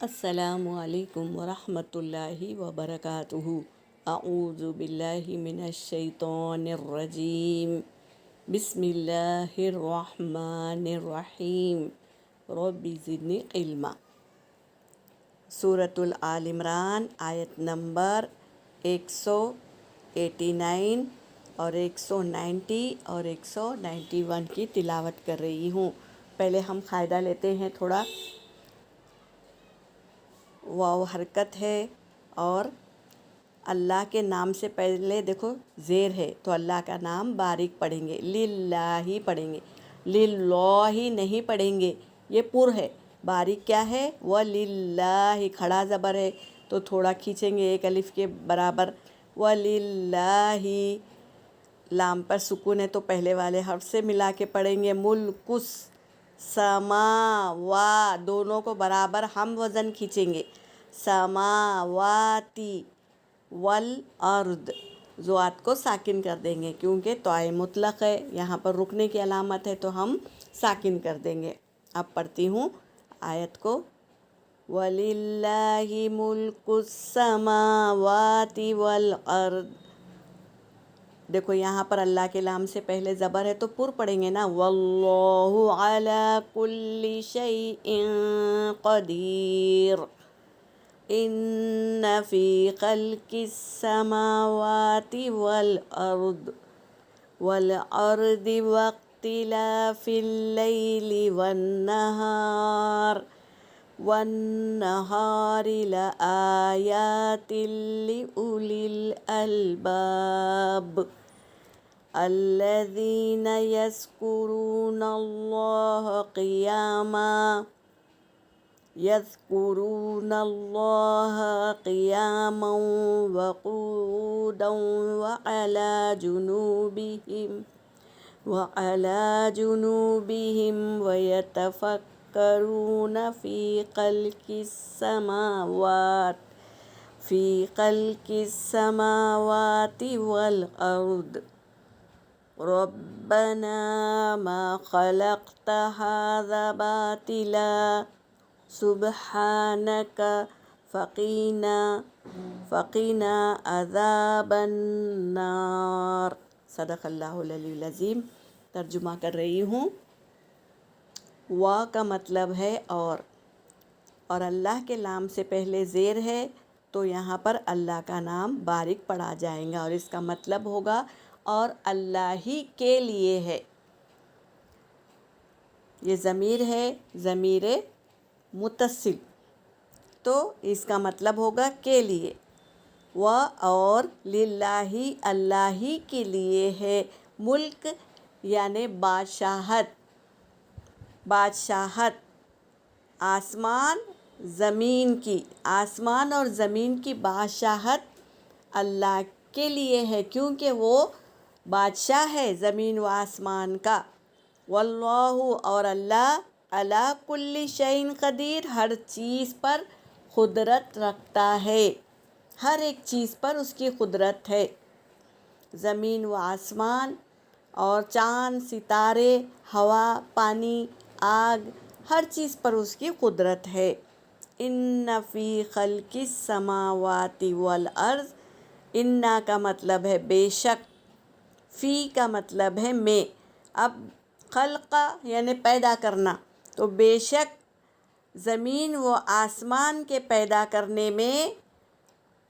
السلام علیکم ورحمۃ اللہ وبرکاتہ۔ اعوذ باللہ من الشیطان الرجیم، بسم اللہ الرحمن الرحیم، رب زدنی علما۔ سورۃ آل عمران آیت نمبر 189 اور 190 اور 191 کی تلاوت کر رہی ہوں۔ پہلے ہم قاعدہ لیتے ہیں تھوڑا۔ واو حرکت ہے اور اللہ کے نام سے پہلے دیکھو زیر ہے تو اللہ کا نام باریک پڑھیں گے، للہ پڑھیں گے، للہ نہیں پڑھیں گے، یہ پر ہے۔ باریک کیا ہے؟ وَلِلَّهِ، کھڑا زبر ہے تو تھوڑا کھینچیں گے ایک الف کے برابر، وَلِلَّهِ۔ لام پر سکون ہے تو پہلے والے حرف سے ملا کے پڑھیں گے، ملکس سماوا، دونوں کو برابر ہم وزن کھینچیں گے، سماواتی والارض، زوات کو ساکن کر دیں گے کیونکہ طاء مطلق ہے، یہاں پر رکنے کی علامت ہے تو ہم ساکن کر دیں گے۔ اب پڑھتی ہوں آیت کو، وَلِلَّهِ مُلْكُ السَّمَاوَاتِ وَالْأَرْضِ۔ دیکھو یہاں پر اللہ کے لام سے پہلے زبر ہے تو پر پڑھیں گے نا، وَاللَّهُ عَلَى كُلِّ شَيْءٍ قَدِيرٌ، إِنَّ فِي خَلْقِ السَّمَاوَاتِ وَالْأَرْضِ وَاخْتِلَافِ اللَّيْلِ وَالنَّهَارِ لَآيَاتٍ لِأُولِي الْأَلْبَابِ الَّذِينَ يَذْكُرُونَ اللَّهَ قِيَامًا وَقُعُودًا وَعَلَى جُنُوبِهِمْ وَيَتَفَكَّرُونَ فِي خَلْقِ السَّمَاوَاتِ وَالْأَرْضِ رَبَّنَا مَا خَلَقْتَ هَذَا بَاطِلًا سُبْحَانَكَ فَقِنَا عَذَابَ النَّارِ۔ صدق اللہ العلی العظیم۔ ترجمہ کر رہی ہوں۔ وا کا مطلب ہے اور اللہ کے نام سے پہلے زیر ہے تو یہاں پر اللہ کا نام باریک پڑھا جائے گا اور اس کا مطلب ہوگا اور اللہ ہی کے لیے ہے۔ یہ ضمیر ہے، ضمیر متصل، تو اس کا مطلب ہوگا کے لیے۔ اور للہ، اللہ ہی کے لیے ہے، ملک یعنی بادشاہت آسمان اور زمین کی بادشاہت اللہ کے لیے ہے کیونکہ وہ بادشاہ ہے زمین و آسمان کا۔ واللہ، اور اللہ، علی کل شیء قدیر، ہر چیز پر قدرت رکھتا ہے، ہر ایک چیز پر اس کی قدرت ہے۔ زمین و آسمان اور چاند، ستارے، ہوا، پانی، آگ، ہر چیز پر اس کی قدرت ہے۔ ان فی خلق السماوات والارض، ان کا مطلب ہے بے شک، فی کا مطلب ہے میں، اب خلق یعنی پیدا کرنا، تو بے شک زمین و آسمان کے پیدا کرنے میں،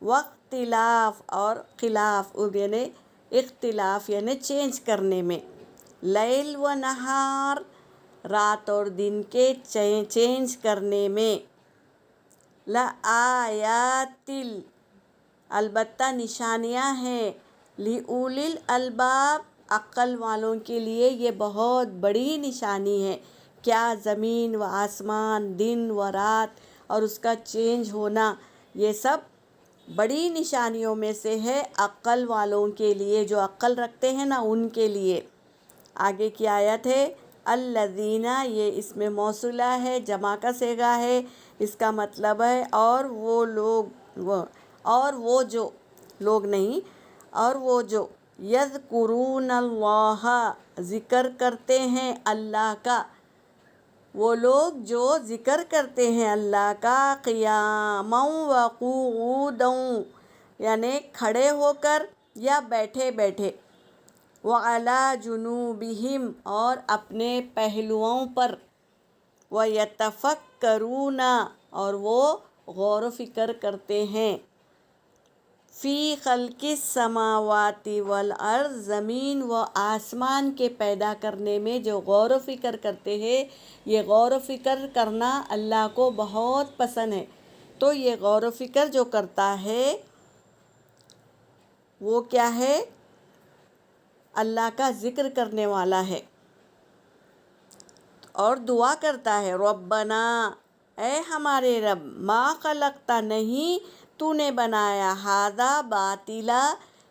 واختلاف اور خلاف یعنی اختلاف یعنی چینج کرنے میں، لیل و نہار، رات اور دن کے چینج کرنے میں، لآیات، البتہ نشانیاں ہیں، لِأُولِي الْأَلْبَابِ، عقل والوں کے لیے یہ بہت بڑی نشانی ہے۔ کیا؟ زمین و آسمان، دن و رات اور اس کا چینج ہونا، یہ سب بڑی نشانیوں میں سے ہے عقل والوں کے لیے، جو عقل رکھتے ہیں نا ان کے لیے۔ آگے کی آیت ہے، الذین، یہ اسم موصولہ ہے، جمع کا صیغہ ہے، اس کا مطلب ہے اور وہ جو یذکرون اللہ، ذکر کرتے ہیں اللہ کا، وہ لوگ جو ذکر کرتے ہیں اللہ کا قیاما وقعودا، یعنی کھڑے ہو کر یا بیٹھے بیٹھے، وعلی جنوبہم، اور اپنے پہلوؤں پر، ویتفکرون، اور وہ غور و فکر کرتے ہیں، فی خلق السماوات والارض، زمین و آسمان کے پیدا کرنے میں جو غور و فکر کرتے ہیں، یہ غور و فکر کرنا اللہ کو بہت پسند ہے۔ تو یہ غور و فکر جو کرتا ہے وہ کیا ہے؟ اللہ کا ذکر کرنے والا ہے، اور دعا کرتا ہے ربنا، اے ہمارے رب، ما خلقتا، نہیں تو نے بنایا، ھذا باطلا،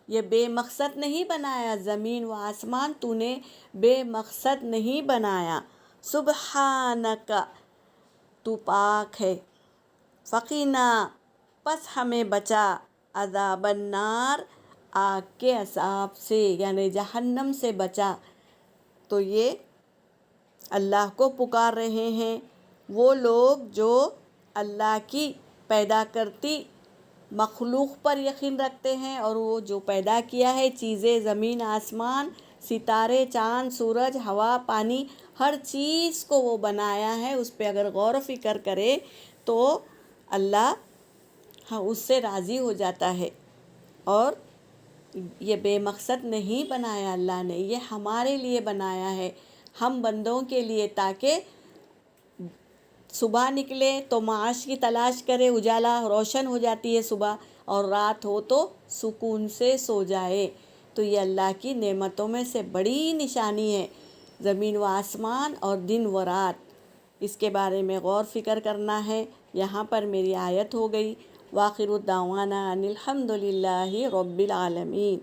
یہ بے مقصد نہیں بنایا، زمین و آسمان تو نے بے مقصد نہیں بنایا، سبحانک، تو پاک ہے، فقینا، پس ہمیں بچا، عذاب النار، آگ کے عذاب سے، یعنی جہنم سے بچا۔ تو یہ اللہ کو پکار رہے ہیں وہ لوگ جو اللہ کی پیدا کرتی مخلوق پر یقین رکھتے ہیں، اور وہ جو پیدا کیا ہے چیزیں، زمین آسمان، ستارے، چاند، سورج، ہوا، پانی، ہر چیز کو وہ بنایا ہے، اس پہ اگر غور و فکر کرے تو اللہ اس سے راضی ہو جاتا ہے۔ اور یہ بے مقصد نہیں بنایا اللہ نے، یہ ہمارے لیے بنایا ہے، ہم بندوں کے لیے، تاکہ صبح نکلے تو معاش کی تلاش کرے، اجالا روشن ہو جاتی ہے صبح، اور رات ہو تو سکون سے سو جائے۔ تو یہ اللہ کی نعمتوں میں سے بڑی نشانی ہے، زمین و آسمان اور دن و رات، اس کے بارے میں غور فکر کرنا ہے۔ یہاں پر میری آیت ہو گئی۔ وآخر الدعوانا ان الحمد للہ رب العالمین۔